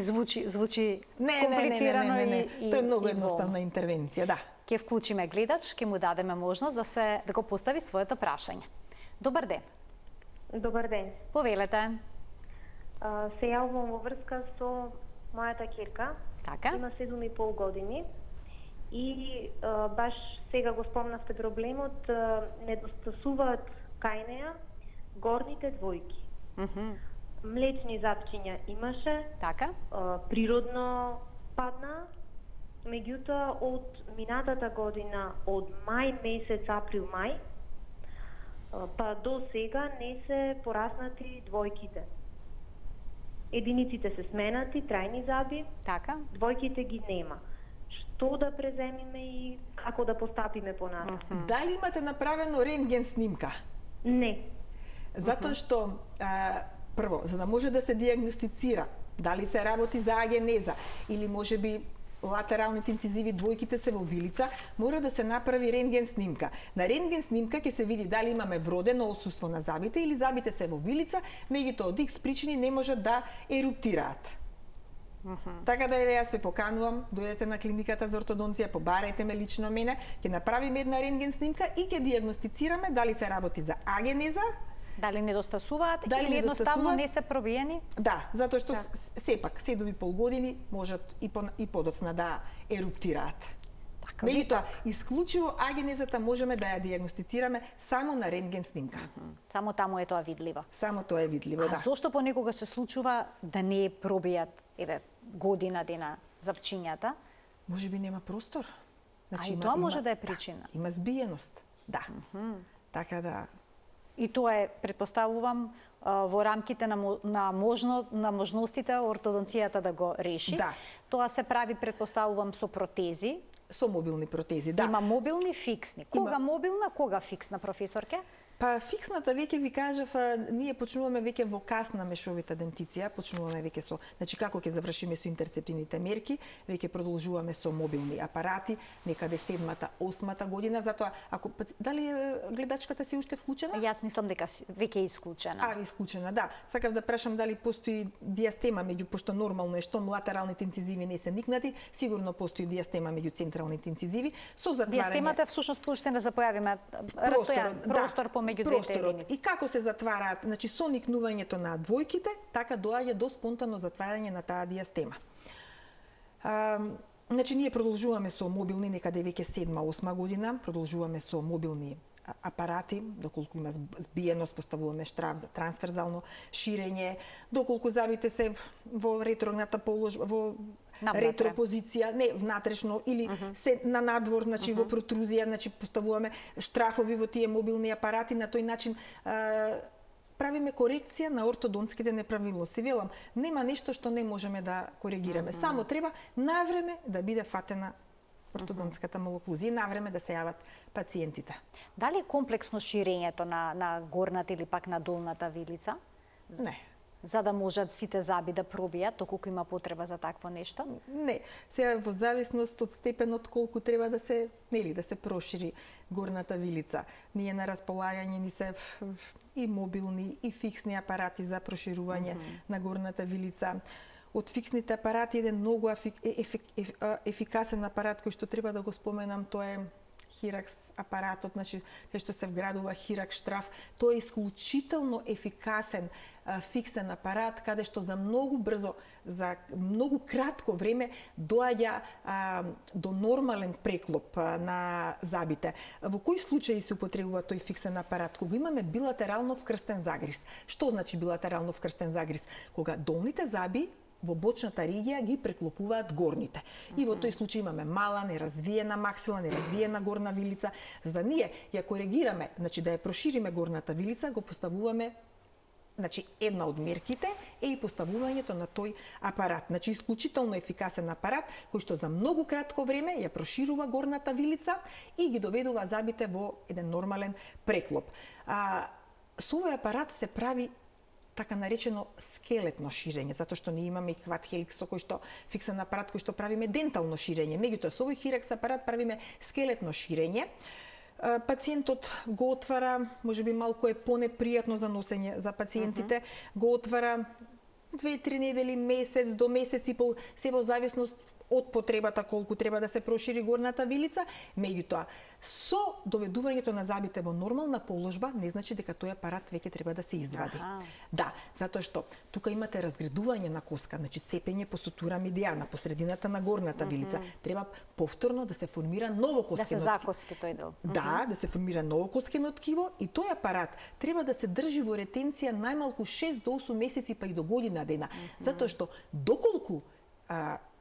звучи не, комплицирано и тоа е многу едноставна интервенција, да. Ќе вклучиме гледач, ќе му дадеме можност да го постави своето прашање. Добар ден. Добар ден. Повелете. Се јавувам во врска со мојата ќерка. Така. Има 7,5 години. И баш сега го спомнавте проблемот, недостасуваат кај неа горните двојки. Млечни запчиња имаше, така. Природно падна, меѓутоа од минатата година, од мај месец, април-мај, па до сега не се пораснати двојките. Единиците се сменати, трајни заби, така. Двојките ги нема. Што да преземиме и како да постапиме понатаму? Дали имате направено рентген снимка? Не. Затоа што прво, за да може да се диагностицира дали се работи за агенеза или можеби латералните инцизиви двојките се во вилица, мора да се направи рентген снимка. На рентген снимка ќе се види дали имаме вродено отсуство на забите или забите се во вилица, меѓутоа од X причини не можат да еруптираат. Така да јас ве поканувам, дојдете на клиниката за ортодонција, побарајте ме лично мене, ќе направиме една рентген снимка и ќе диагностицираме дали се работи за агенеза, дали недостасуваат или едноставно не се пробиени? Да, затоа што сепак 7,5 години можат и подоцна да еруптираат. Меѓутоа, исклучиво агенезата можеме да ја диагностицираме само на рентген снимка. Само таму е тоа видливо. Само тоа е видливо, да. А зошто понекогаш се случува да не пробијат година дена запчињата? Можеби нема простор. Значи, тоа може да е причина. Има збиеност, да. Така да. И тоа е, предпоставувам, во рамките на можностите ортодонцијата да го реши. Да. Тоа се прави, предпоставувам, со протези. Со мобилни протези, да. Има мобилни, фиксни. Кога мобилна, кога фиксна, професорке? Па фиксната веќе ви кажав, ние почнуваме веќе во касна мешовита дентиција, почнуваме веќе со, значи како ќе завршиме со интерцептивните мерки, веќе продолжуваме со мобилни апарати, некаде 7-та, 8-та година, затоа ако дали гледачката се уште вклучена? Јас мислам дека веќе е исклучена. Исклучена, да. Сакав да прашам дали постои диастема меѓу, пошто нормално е што латералните инцизиви не се никнати, сигурно постои диастема меѓу централните инцизиви со затварање. Диастемата всушност пуштен да се појавиме простор помеѓу меѓу двете просторот единици. и како се затвараат, значи со никнувањето на двојките, така доаѓа до спонтано затварање на таа диастема. Значи ние продолжуваме со мобилни некаде веќе 7-8 година, продолжуваме со мобилни апарати, доколку има збиеност, поставуваме штрав за трансферзално ширење, доколку забите се во ретроградната положба, во ретропозиција, не внатрешно или се на надвор, значи во протрузија, значи поставуваме штрафови во тие мобилни апарати, на тој начин правиме корекција на ортодонтските неправилности. Велам, нема нешто што не можеме да коригираме. Само треба навреме да биде фатена ортодонтската малоклузија, навреме да се јават пациентите. Дали е комплексно ширењето на горната или пак на долната вилица? Не. За да можат сите заби да пробијат, доколку има потреба за такво нешто? Не, сега во зависност од степенот колку треба да се, нели, да се прошири горната вилица. Ние на располагање ни се и мобилни и фиксни апарати за проширување на горната вилица. Од фиксните апарати еден многу ефикасен апарат кој што треба да го споменам, тоа е Хиракс апаратот, значи кај што се вградува Хиракс штраф. Тој е исклучително ефикасен фиксен апарат каде што за многу брзо, за многу кратко време доаѓа до нормален преклоп на забите. Во кои случаи се употребува тој фиксен апарат? Кога имаме билатерално вкрстен загриз. Што значи билатерално вкрстен загриз? Кога долните заби во бочната регија ги преклопуваат горните. И во тој случај имаме мала, неразвиена максила, неразвиена горна вилица. За да ние ја коригираме, значи да ја прошириме горната вилица, го поставуваме, значи една од мерките е и поставувањето на тој апарат. Значи исклучително ефикасен апарат кој што за многу кратко време ја проширува горната вилица и ги доведува забите во еден нормален преклоп. Со овој апарат се прави така наречено скелетно ширење, затоа што ние имаме и квад хеликс со кој што фиксен апарат кој што правиме дентално ширење. Меѓутоа со овој Хиракс апарат правиме скелетно ширење. Пациентот го отвара, можеби малку е понепријатно за носење за пациентите, го отвара 2-3 недели, месец до месец и пол, се во зависност од потребата колку треба да се прошири горната вилица, меѓутоа со доведувањето на забите во нормална положба не значи дека тој апарат веќе треба да се извади. Да, затоа што тука имате разградување на коска, значи цепење по сутура медијана, по средината на горната вилица, треба повторно да се формира ново коскено. Да се закоски тој дел. Да, да се формира ново коскено ткиво и тој апарат треба да се држи во ретенција најмалку 6 до 8 месеци па и до година дена, затоа што доколку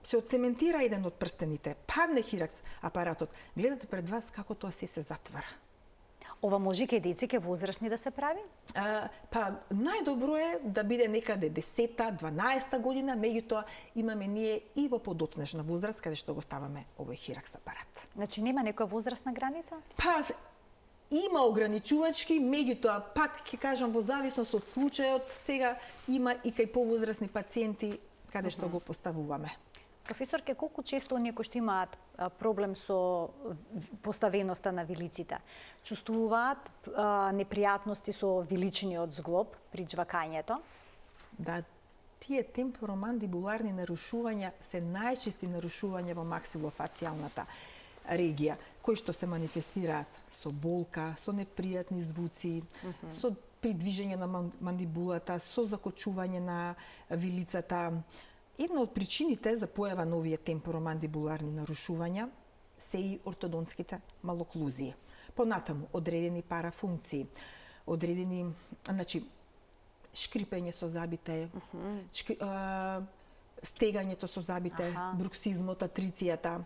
се оцементира еден од прстените, падне Хиракс апаратот, гледате пред вас како тоа се затвара. Ова може кај деца, кај возрастни да се прави? Па најдобро е да биде некаде 10-та, 12-та година, меѓутоа имаме ние и во подоцнешна возраст каде што го ставаме овој Хиракс апарат. Значи нема некоја возрастна граница? Па има ограничувачки, меѓутоа пак ќе кажам во зависност од случајот, сега има и кај повозрастни пациенти каде што го поставуваме. Професорке, колку често оние кои што имаат проблем со поставеноста на вилиците, чувствуваат непријатности со виличниот зглоб при џвакањето? Да, тие темпоромандибуларни нарушувања се најчести нарушувања во максилофацијалната регија, кои што се манифестираат со болка, со непријатни звуци, со придвижење на мандибулата, со закочување на вилицата. Една од причините за појава на овие темпоромандибуларни нарушувања се и ортодонтските малоклузии. Понатаму, одредени парафункции, одредени, значи, шкрипење со забите, стегањето со забите, бруксизмот, атрицијата,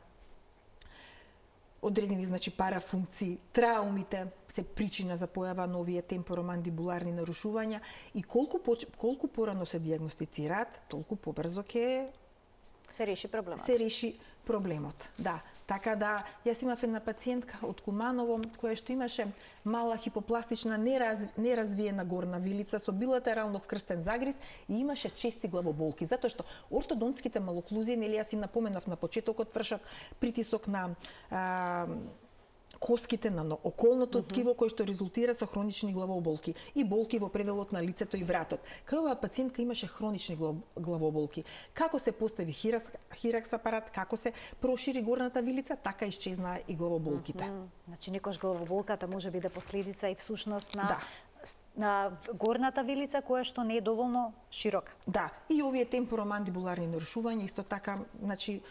одредени, значи, парафункции, траумите се причина за појава на овие темпоромандибуларни нарушувања и колку порано се дијагностицираат, толку побрзо ќе се реши проблемот. Се реши проблемот, да. Така да, јас имав една пациентка од Куманово, која што имаше мала хипопластична неразвиена горна вилица со билатерално вкрстен загриз и имаше чести главоболки, затоа што ортодонтските малоклузии, нели јас и напоменав на почетокот, вршат притисок на коските на околното ткиво кој што резултира со хронични главоболки и болки во пределот на лицето и вратот. Кај оваа пациентка имаше хронични главоболки. Како се постави хиракс апарат, како се прошири горната вилица, така исчезнаа и главоболките. Значи некош главоболката може биде последица и всушност на Да. на горната вилица која што не е доволно широка. Да, и овие темпоромандибуларни нарушувања исто така, значи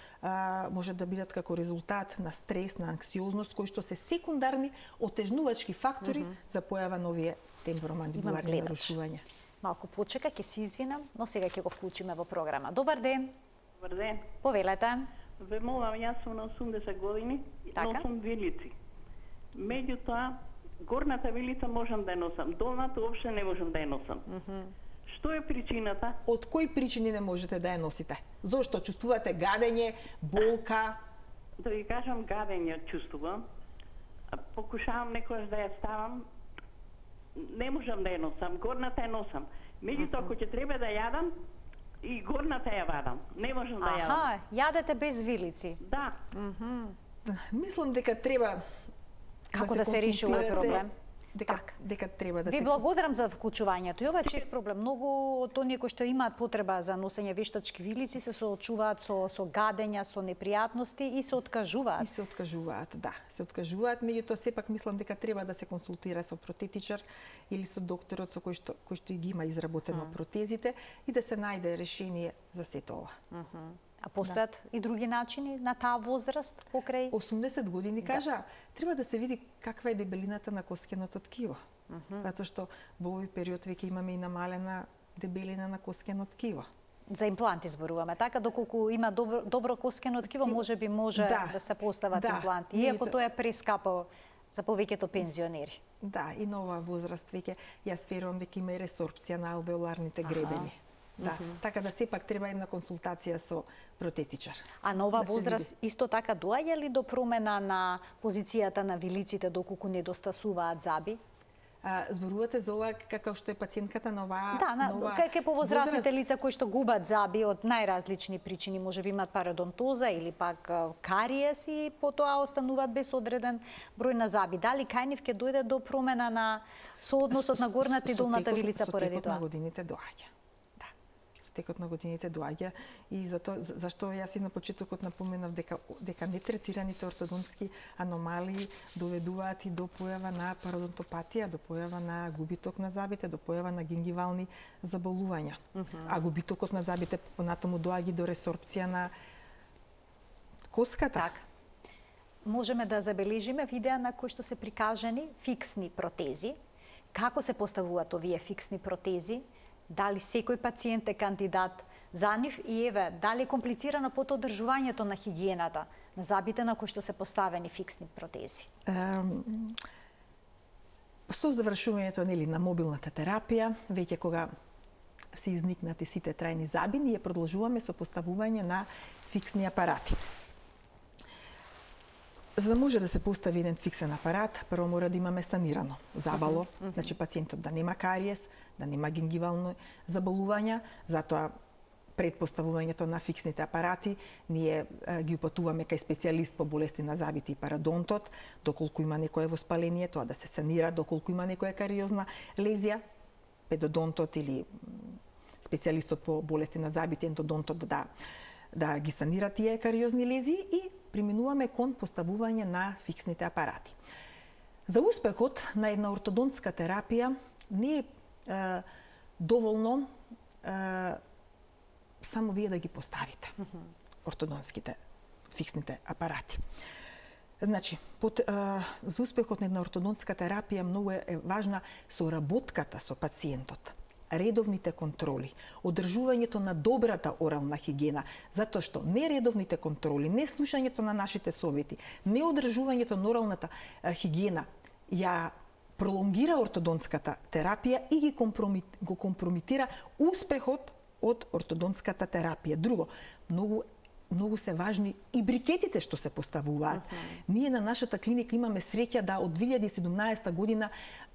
може да бидат како резултат на стрес, на анксиозност, кои што се секундарни отежнувачки фактори за појава на овие темпоромандибуларни нарушувања. Малку почека, ќе се извинам, но сега ќе го вклучиме во програма. Добар ден. Добар ден. Повелете. Ве молам, јас сум на 80 години, Така. носам вилици. Меѓутоа, горната вилица можам да ја носам, долната уопште не можам да ја носам. Што е причината? Од кои причини не можете да ја носите? Зошто чувствувате гадење, болка? Да ви кажам, гадење чувствувам. Покушавам некојаш да ја ставам, не можам да ја носам, горната ја носам. Меѓутоа, кога ќе треба да јадам, и горната ја вадам. Не можам да јадам. Аха, јадете без вилици. Да, Мислам дека треба Како да се реши овој консултирате, проблем? Дека треба да Ви се благодарам за вклучувањето. И ова е чест проблем. Многу од оние кои што имаат потреба за носење вештачки вилици се соочуваат со гадења, со непријатности и се откажуваат. И се откажуваат, да, се откажуваат, меѓутоа сепак мислам дека треба да се консултира со протетичар или со докторот со кој што и ги има изработено протезите и да се најде решение за сето ова. А постојат и други начини на таа возраст покрај 80 години кажа, треба да се види каква е дебелината на коскеното ткиво. Затоа што во овој период веќе имаме и намалена дебелина на коскено ткиво. за импланти зборуваме, така доколку има добро коскено ткиво, можеби може да се постават импланти, иако тоа е прескапо за повеќето пензионери. Да, и на оваа возраст веќе јас верувам дека има и ресорпција на алвеоларните гребени. Да, така да сепак треба една консултација со протетичар. А на оваа возраст исто така доаѓа ли до промена на позицијата на вилиците доколку недостасуваат заби? Зборувате за ова како што е пациентката на оваа... Да, кај повозрастните лица кои што губат заби од најразлични причини, можеби имаат пародонтоза или пак кариес и потоа остануваат без одреден број на заби. Дали кај нив ќе дојде до промена на соодносот на горната и долната вилица поради тоа? Со текот на годините доаѓа. Со текот на годините доаѓа и зашто јас и на почетокот напоменав дека нетретираните ортодонтски аномалии доведуваат и до појава на пародонтопатија, до појава на губиток на забите, до појава на гингивални заболувања. А губитокот на забите понатаму доаѓа до ресорпција на коската. Така. Можеме да забележиме видеа на кои што се прикажани фиксни протези. Како се поставуваат овие фиксни протези? Дали секој пациент е кандидат за нив и еве, дали е комплицирано потоа одржувањето на хигиената на забите на кои што се поставени фиксни протези? Со завршувањето на мобилната терапија, веќе кога се изникнати сите трајни заби, ние продолжуваме со поставување на фиксни апарати. За да може да се постави еден фиксен апарат, прво мора да имаме санирано забало, значи пациентот да нема кариес, да нема гингивални заболувања, затоа пред поставувањето на фиксните апарати, ние ги упатуваме кај специјалист по болести на забите и пародонтот, доколку има некое воспаление, тоа да се санира, доколку има некоја кариозна лезија, педодонтот или специјалистот по болести на забите, ентодонтот да ги санира тие кариозни лезии и преминуваме кон поставување на фиксните апарати. За успехот на една ортодонтска терапија не е доволно само вие да ги поставите ортодонтските фиксните апарати. Значи, за успехот на една ортодонтска терапија многу е важна соработката со пациентот, редовните контроли, одржувањето на добрата орална хигиена, затоа што нередовните контроли, не слушањето на нашите совети, не одржувањето на оралната хигиена ја пролонгира ортодонтската терапија и го компромитира успехот од ортодонтската терапија. Друго, многу се важни и брикетите што се поставуваат. Ние на нашата клиника имаме среќа да од 2017 година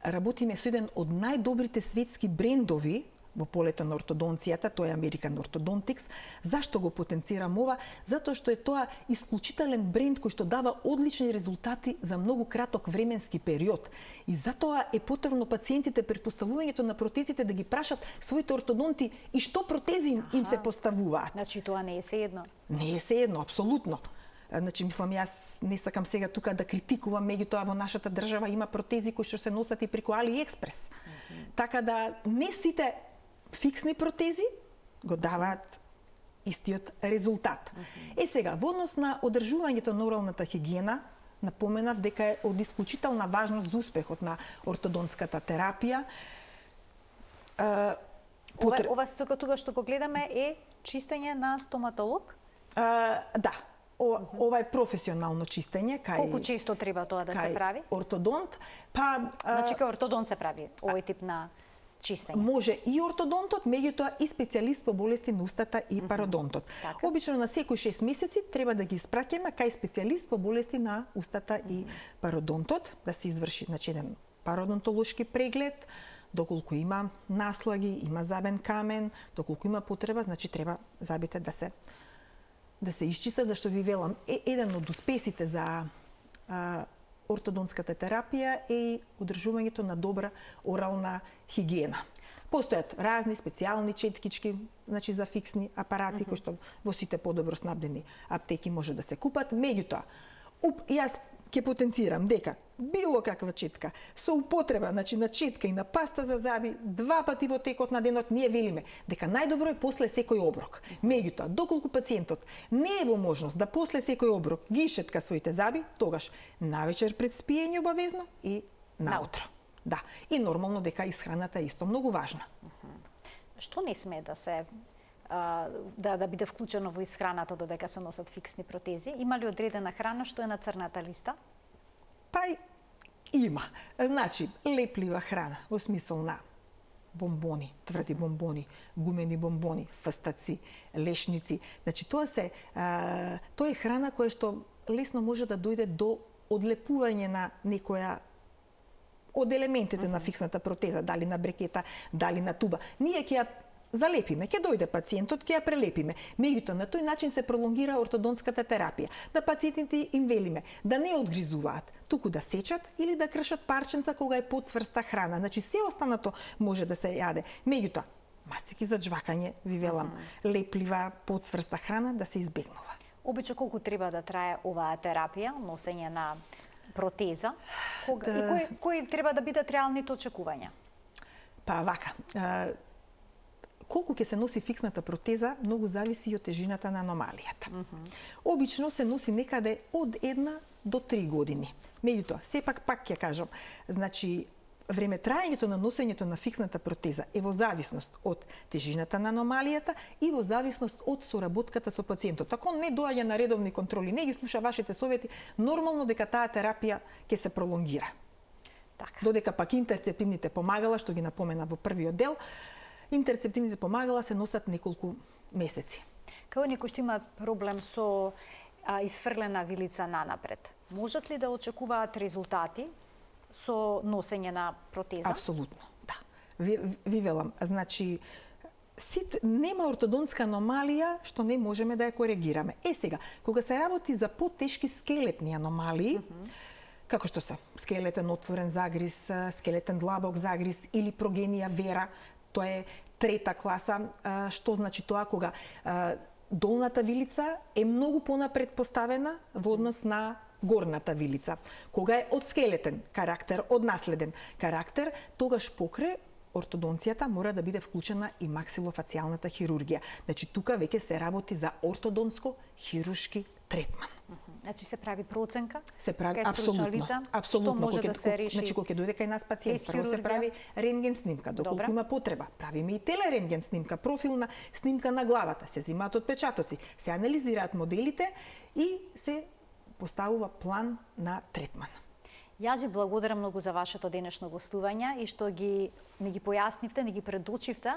работиме со еден од најдобрите светски брендови во полето на ортодонцијата, тоа е American Orthodontics. Зашто го потенцирам ова? Затоа што е тоа исклучителен бренд кој што дава одлични резултати за многу краток временски период. И затоа е потребно пациентите пред поставувањето на протезите да ги прашат своите ортодонти и што протези им се поставуваат. Значи тоа не е sejedno. Не е sejedno, апсолутно. Значи, мислам, јас не сакам сега тука да критикувам, меѓутоа во нашата држава има протези кои што се носат и преку AliExpress. Така да не сите фиксни протези го даваат истиот резултат. Сега, во однос на одржувањето на оралната хигиена, напоменав дека е од исклучителна важност за успехот на ортодонската терапија. Ова тука што го гледаме е чистење на стоматолог? Да. Ова е професионално чистење кај Колку често треба тоа да се прави? Ортодонт, Значи кај ортодонт се прави овој тип на чистење. Може и ортодонтот, меѓутоа и специјалист по болести на устата и пародонтот. Така. Обично на секој 6 месеци треба да ги испраќаме кај специјалист по болести на устата и пародонтот, да се изврши еден пародонтолошки преглед, доколку има наслаги, има забен камен, доколку има потреба, значи треба забите да се исчистат, зашто ви велам, еден од успесите за ортодонската терапија е и одржувањето на добра орална хигиена. Постојат разни специјални четкички, значи за фиксни апарати кои што во сите подобро снабдени аптеки може да се купат. Меѓутоа, јас ќе потенцирам дека било каква четка со употреба, значи на четка и на паста за заби 2 пати во текот на денот, ние велиме дека најдобро е после секој оброк. Меѓутоа, доколку пациентот не е во можност да после секој оброк ги ишетка своите заби, тогаш навечер пред спиење обавезно и наутро. Да, и нормално дека исхраната е исто многу важна. Што не сме да се да биде вклучено во исхраната додека се носат фиксни протези? Има ли одредена храна што е на црната листа? Има. Значи, леплива храна, во смисол на бомбони, тврди бомбони, гумени бомбони, фстаци, лешници. Значи, тоа е храна која што лесно може да дојде до одлепување на некоја од елементите на фиксната протеза, дали на брекета, дали на туба. Ние ќе ја залепиме, ќе дојде пациентот, ќе ја прелепиме. Меѓутоа, на тој начин се пролонгира ортодонската терапија. На пациентите им велиме да не одгризуваат, туку да сечат или да кршат парченца кога е подсврста храна. Значи, се останато може да се јаде. Меѓутоа, мастики за джвакање, ви велам, леплива подсврста храна да се избегнува. Обично колку треба да трае оваа терапија, носење на протеза? И кои треба да бидат реалните очекувања? Вака, колку ќе се носи фиксната протеза, многу зависи и од тежината на аномалијата. Обично се носи некаде од 1 до 3 години. Меѓутоа, сепак пак ќе кажам, значи, времетраењето на носењето на фиксната протеза е во зависност од тежината на аномалијата и во зависност од соработката со пациентот. Ако не доаѓа на редовни контроли, не ги слуша вашите совети, нормално дека таа терапија ќе се пролонгира. Така. Додека пак интерцептивните помагала, што ги напомена во првиот дел, интерцептивните помагала се носат неколку месеци. Као некои што имаат проблем со исфрлена вилица нанапред, можат ли да очекуваат резултати со носење на протеза? Апсолутно, да. Ви велам, значи, нема ортодонска аномалија што не можеме да ја коригираме. Сега, кога се работи за потешки скелетни аномалии, како што се скелетен отворен загриз, скелетен длабок загриз или прогенија вера, тоа е 3-та класа. Што значи тоа? Кога долната вилица е многу понапред поставена во однос на горната вилица. Кога е од скелетен карактер, од наследен карактер, тогаш покрај ортодонцијата мора да биде вклучена и максилофацијалната хирургија. Значи, тука веќе се работи за ортодонско хируршки третман. Значи се прави проценка? Се прави кај стручна лица, апсолутно. Што може да се реши? Значи, кога ќе дојде кај нас пациент, прво се прави рентген снимка, доколку има потреба. Правиме и телерентген снимка, профилна снимка на главата, се земаат отпечатоци, се анализираат моделите и се поставува план на третман. Јас ви благодарам многу за вашето денешно гостување и што не ги појаснивте, не ги предучивте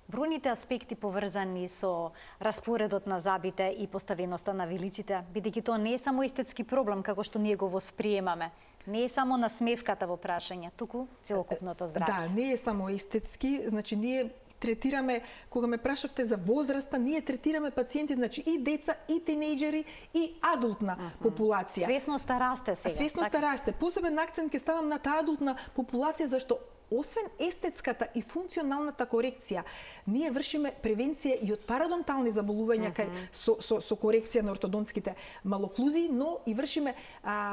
бројните аспекти поврзани со распоредот на забите и поставеноста на вилиците, бидејќи тоа не е само естетски проблем како што ние го восприемаме. Не е само насмевката во прашање, туку целокупното здравје. Да, не е само естетски, значи ние третираме, кога ме прашавте за возраста, ние третираме пациенти, значи и деца, и тинејџери, и адултна популација. Свесноста расте сега. Свесноста расте. Посебен акцент ќе ставам на таа адултна популација, зашто освен естетската и функционалната корекција, ние вршиме превенција и од парадонтални заболувања кај со корекција на ортодонтските малоклузии, но и вршиме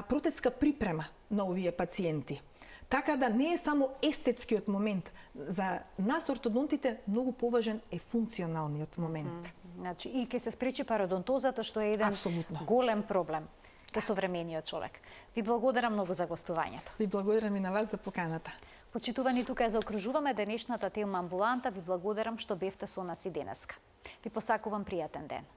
протетска припрема на овие пациенти. Така да не е само естетскиот момент. За нас ортодонтите многу поважен е функционалниот момент. Значи и ќе се спречи пародонтозата, што е еден Апсолутно. голем проблем кај современиот човек. Ви благодарам многу за гостувањето. Ви благодарам и на вас за поканата. Почитувани, тука ја заокружуваме денешната тема амбуланта. Ви благодарам што бевте со нас и денеска. Ви посакувам пријатен ден.